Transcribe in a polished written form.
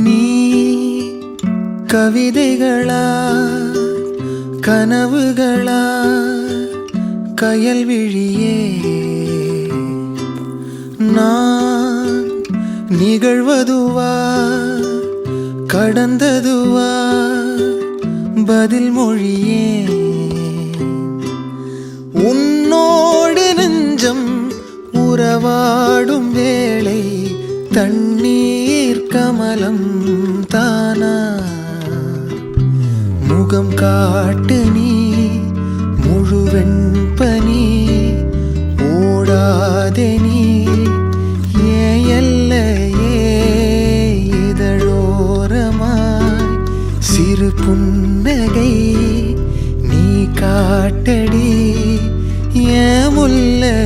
நீ கவிதைகளா கனவுகளா கயல்விழியே நான் நிகழ்வதுவா கடந்ததுவா பதில் மொழியே உன்னோடு நெஞ்சம் உறவாடும் வேளை தண்ணீர் கமலம் தானா முகம் காட்டு நீ முழுவெண் பனி ஓடாதே நீ எல்லையே இதழோரமாய் சிறு புன்னகை நீ காட்டடி ஏ முல்லை